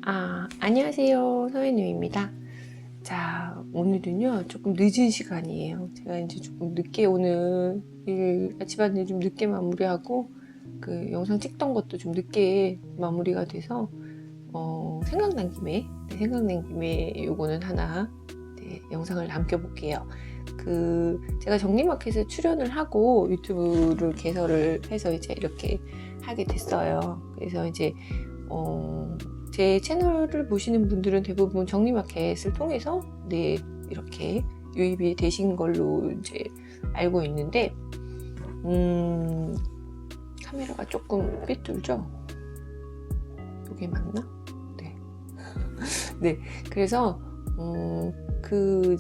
안녕하세요. 서현유입니다. 자, 오늘은요, 조금 늦은 시간이에요. 제가 이제 조금 늦게 오늘 집안일 좀 늦게 마무리하고, 그 영상 찍던 것도 좀 늦게 마무리가 돼서, 생각난 김에 요거는 하나, 영상을 남겨볼게요. 제가 정리마켓에 출연을 하고 유튜브를 개설을 해서 이제 이렇게 하게 됐어요. 그래서 이제, 제 채널을 보시는 분들은 대부분 정리마켓을 통해서 이렇게 유입이 되신 걸로 이제 알고 있는데, 카메라가 조금 삐뚤죠? 이게 맞나? 네. 네. 그래서 그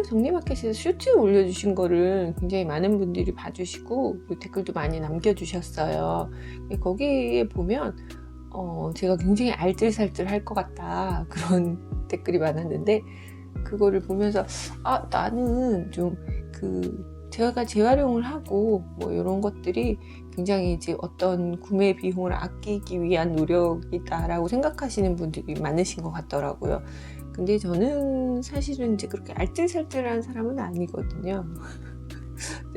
정리마켓에서 쇼트 올려주신 거를 굉장히 많은 분들이 봐주시고 댓글도 많이 남겨주셨어요. 거기에 보면 제가 굉장히 알뜰살뜰 할 것 같다, 그런 댓글이 많았는데, 그거를 보면서 나는 좀 제가 재활용을 하고 뭐 이런 것들이 굉장히 이제 어떤 구매 비용을 아끼기 위한 노력이다라고 생각하시는 분들이 많으신 것 같더라고요. 근데 저는 사실은 이제 그렇게 알뜰살뜰한 사람은 아니거든요.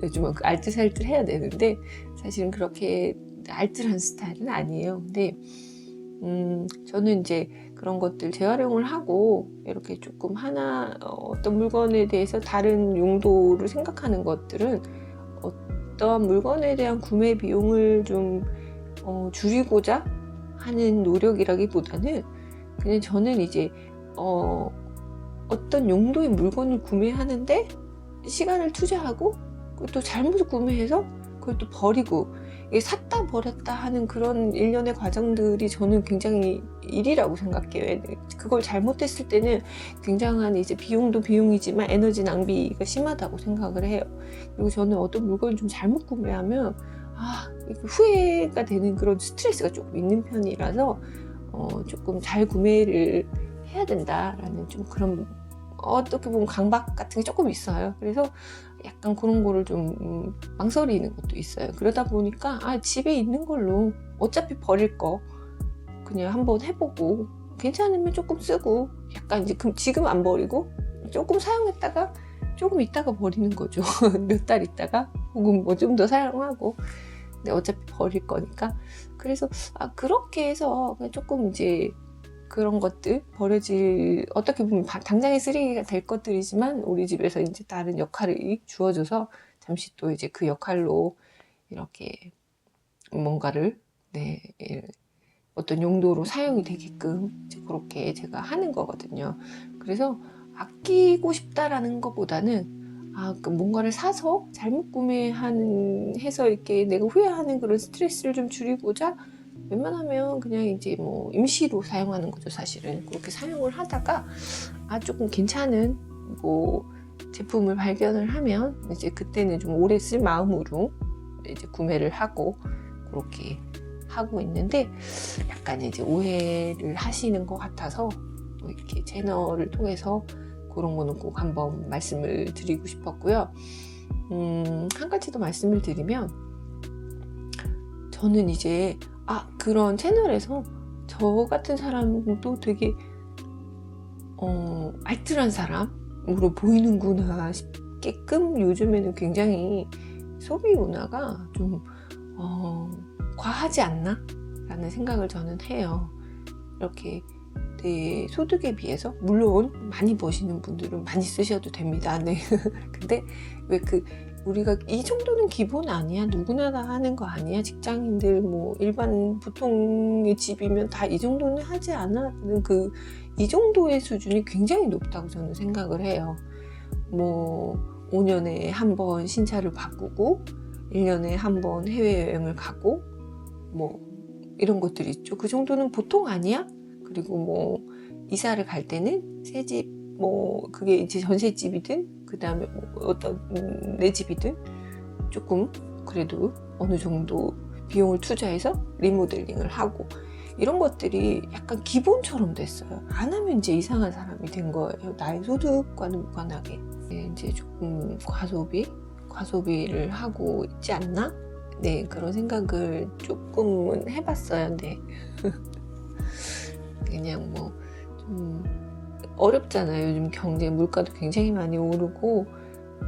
요즘은 알뜰살뜰 해야 되는데 사실은 그렇게 알뜰한 스타일은 아니에요. 근데 저는 이제 그런 것들 재활용을 하고 이렇게 조금 어떤 물건에 대해서 다른 용도를 생각하는 것들은 어떠한 물건에 대한 구매 비용을 좀 줄이고자 하는 노력이라기보다는 그냥 저는 이제 어떤 용도의 물건을 구매하는데 시간을 투자하고 또 잘못 구매해서 그걸 또 버리고, 이게 샀다 버렸다 하는 그런 일련의 과정들이 저는 굉장히 일이라고 생각해요. 그걸 잘못했을 때는 굉장한 이제 비용도 비용이지만 에너지 낭비가 심하다고 생각을 해요. 그리고 저는 어떤 물건을 좀 잘못 구매하면 후회가 되는 그런 스트레스가 조금 있는 편이라서 조금 잘 구매를 해야 된다라는 좀 그런, 어떻게 보면 강박 같은 게 조금 있어요. 그래서 약간 그런 거를 좀 망설이는 것도 있어요. 그러다 보니까 집에 있는 걸로 어차피 버릴 거 그냥 한번 해보고 괜찮으면 조금 쓰고, 약간 이제 지금 안 버리고 조금 사용했다가 조금 있다가 버리는 거죠. 몇 달 있다가 혹은 뭐 좀 더 사용하고, 근데 어차피 버릴 거니까. 그래서 그렇게 해서 그냥 조금 이제 그런 것들 어떻게 보면 당장의 쓰레기가 될 것들이지만 우리 집에서 이제 다른 역할이 주어져서 잠시 또 이제 그 역할로 이렇게 뭔가를 어떤 용도로 사용이 되게끔 이제 그렇게 제가 하는 거거든요. 그래서 아끼고 싶다라는 것보다는 뭔가를 사서 잘못 해서 이렇게 내가 후회하는 그런 스트레스를 좀 줄이고자 웬만하면 그냥 이제 뭐 임시로 사용하는 거죠. 사실은 그렇게 사용을 하다가 조금 괜찮은 뭐 제품을 발견을 하면 이제 그때는 좀 오래 쓸 마음으로 이제 구매를 하고 그렇게 하고 있는데, 약간 이제 오해를 하시는 것 같아서 이렇게 채널을 통해서 그런 거는 꼭 한번 말씀을 드리고 싶었고요. 한 가지 더 말씀을 드리면, 저는 이제 그런 채널에서 저 같은 사람도 되게 알뜰한 사람으로 보이는구나 싶게끔 요즘에는 굉장히 소비 문화가 좀 과하지 않나? 라는 생각을 저는 해요. 이렇게 내 소득에 비해서, 물론 많이 버시는 분들은 많이 쓰셔도 됩니다. 네. 근데 왜 우리가 이 정도는 기본 아니야? 누구나 다 하는 거 아니야? 직장인들 뭐 일반 보통의 집이면 다 이 정도는 하지 않아? 이 정도의 수준이 굉장히 높다고 저는 생각을 해요. 뭐 5년에 한 번 신차를 바꾸고 1년에 한 번 해외여행을 가고 뭐 이런 것들이 있죠. 그 정도는 보통 아니야? 그리고 뭐 이사를 갈 때는 새 집, 뭐 그게 이제 전셋집이든 그 다음에 뭐 어떤 내 집이든 조금 그래도 어느 정도 비용을 투자해서 리모델링을 하고, 이런 것들이 약간 기본처럼 됐어요. 안 하면 이제 이상한 사람이 된 거예요. 나의 소득과는 무관하게. 이제 조금 과소비를 하고 있지 않나? 그런 생각을 조금은 해봤어요. 그냥 뭐 좀 어렵잖아요. 요즘 경제 물가도 굉장히 많이 오르고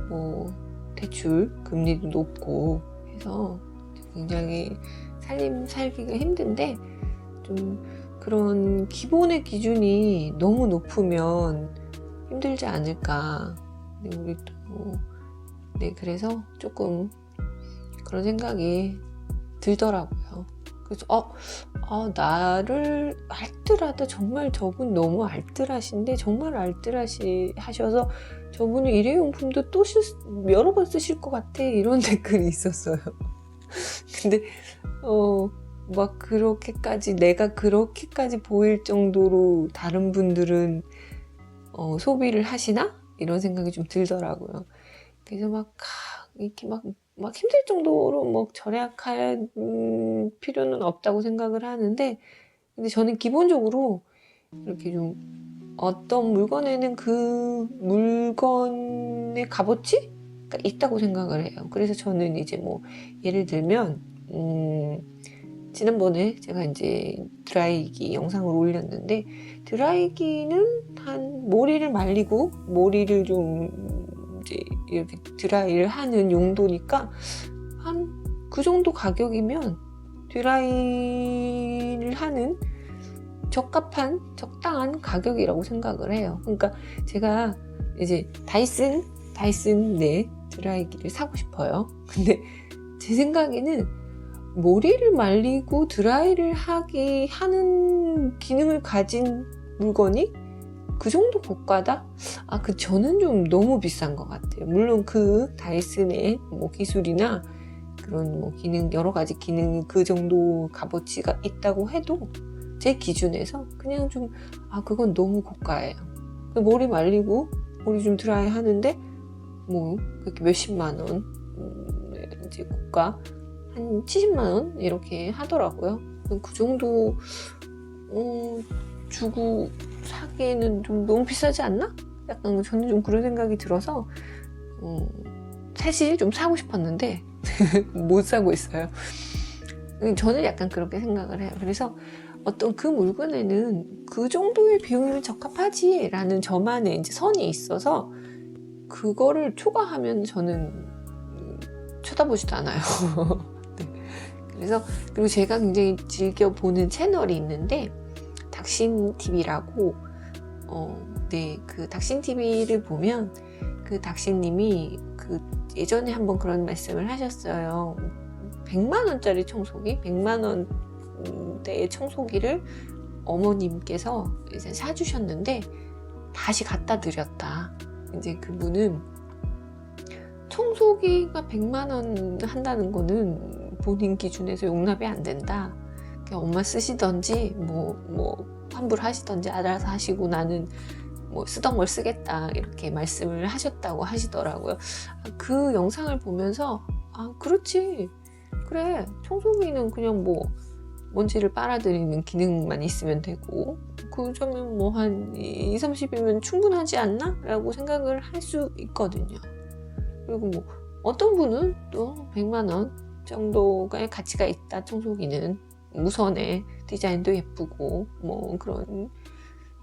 뭐 대출 금리도 높고 해서 굉장히 살기가 힘든데, 좀 그런 기본의 기준이 너무 높으면 힘들지 않을까. 네, 우리 또 네, 그래서 조금 그런 생각이 들더라고요. 그래서 나를 알뜰하다, 정말 저분 너무 알뜰하신데, 정말 알뜰하셔서 저분은 일회용품도 또 여러 번 쓰실 것 같아, 이런 댓글이 있었어요. 근데 막 그렇게까지, 내가 그렇게까지 보일 정도로 다른 분들은 소비를 하시나? 이런 생각이 좀 들더라고요. 그래서 막 이렇게 막 힘들 정도로 뭐 절약할 필요는 없다고 생각을 하는데, 근데 저는 기본적으로 이렇게 좀 어떤 물건에는 그 물건의 값어치가 있다고 생각을 해요. 그래서 저는 이제 뭐 예를 들면 지난번에 제가 이제 드라이기 영상을 올렸는데, 드라이기는 한 머리를 말리고 머리를 좀 이제 이렇게 드라이를 하는 용도니까 한 그 정도 가격이면 드라이를 하는 적당한 가격이라고 생각을 해요. 그러니까 제가 이제 다이슨 네, 드라이기를 사고 싶어요. 근데 제 생각에는 머리를 말리고 드라이를 하는 기능을 가진 물건이 그 정도 고가다? 저는 좀 너무 비싼 것 같아요. 물론 그 다이슨의 뭐 기술이나 그런 뭐 여러 가지 기능이 그 정도 값어치가 있다고 해도 제 기준에서 그냥 좀 그건 너무 고가예요. 머리 말리고 머리 좀 드라이 하는데 뭐 그렇게 몇십만 원, 이제 고가 한 70만 원 이렇게 하더라고요. 그 정도 주고 사기에는 좀 너무 비싸지 않나? 약간 저는 좀 그런 생각이 들어서 사실 좀 사고 싶었는데 못 사고 있어요. 저는 약간 그렇게 생각을 해요. 그래서 어떤 그 물건에는 그 정도의 비용이면 적합하지 라는 저만의 이제 선이 있어서 그거를 초과하면 저는 쳐다보지도 않아요. 네. 그리고 제가 굉장히 즐겨보는 채널이 있는데, 닥신TV라고, 네, 그 닥신TV를 보면 그 닥신님이 예전에 한번 그런 말씀을 하셨어요. 100만원짜리 청소기, 100만원대의 청소기를 어머님께서 이제 사주셨는데 다시 갖다 드렸다. 이제 그분은 청소기가 100만원 한다는 거는 본인 기준에서 용납이 안 된다. 그냥 엄마 쓰시던지 뭐 환불하시던지 알아서 하시고 나는 뭐 쓰던 걸 쓰겠다, 이렇게 말씀을 하셨다고 하시더라고요. 그 영상을 보면서 그렇지, 그래, 청소기는 그냥 뭐 먼지를 빨아들이는 기능만 있으면 되고 그 점은 뭐 한 20-30이면 충분하지 않나? 라고 생각을 할 수 있거든요. 그리고 뭐 어떤 분은 또 100만원 정도의 가치가 있다, 청소기는 무선에 디자인도 예쁘고 뭐 그런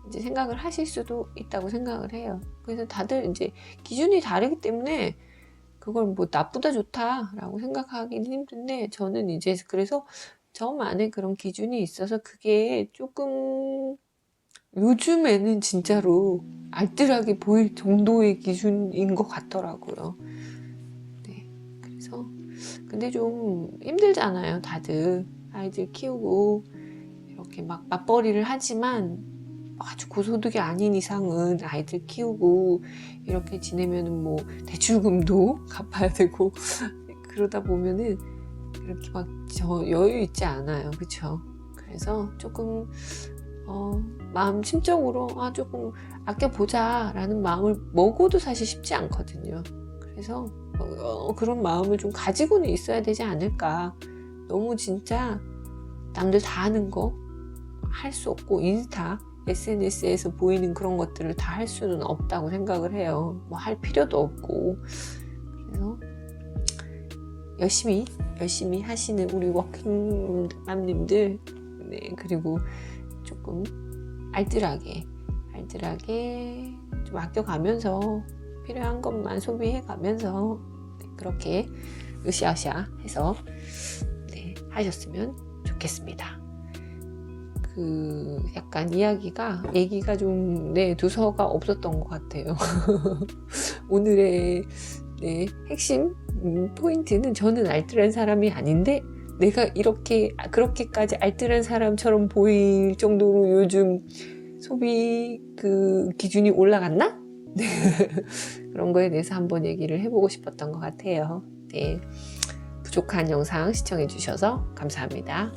이제 생각을 하실 수도 있다고 생각을 해요. 그래서 다들 이제 기준이 다르기 때문에 그걸 뭐 나쁘다 좋다라고 생각하기는 힘든데, 저는 이제 그래서 저만의 그런 기준이 있어서 그게 조금 요즘에는 진짜로 알뜰하게 보일 정도의 기준인 것 같더라고요. 네, 그래서 근데 좀 힘들잖아요, 다들 아이들 키우고 이렇게 막 맞벌이를 하지만 아주 고소득이 아닌 이상은 아이들 키우고 이렇게 지내면은 뭐 대출금도 갚아야 되고 그러다 보면은 그렇게 막 여유 있지 않아요. 그쵸? 그래서 조금 마음 심적으로 조금 아껴보자 라는 마음을 먹어도 사실 쉽지 않거든요. 그래서 그런 마음을 좀 가지고는 있어야 되지 않을까. 너무 진짜 남들 다 하는 거 할 수 없고, 인스타 SNS에서 보이는 그런 것들을 다 할 수는 없다고 생각을 해요. 뭐 할 필요도 없고. 그래서 열심히 하시는 우리 워킹맘님들, 네, 그리고 조금 알뜰하게 좀 아껴가면서 필요한 것만 소비해 가면서 그렇게 으쌰으쌰 해서 하셨으면 좋겠습니다. 약간 얘기가 좀 두서가 없었던 것 같아요. 오늘의 핵심 포인트는 저는 알뜰한 사람이 아닌데 내가 그렇게까지 알뜰한 사람처럼 보일 정도로 요즘 소비 기준이 올라갔나? 그런 거에 대해서 한번 얘기를 해보고 싶었던 것 같아요. 부족한 영상 시청해 주셔서 감사합니다.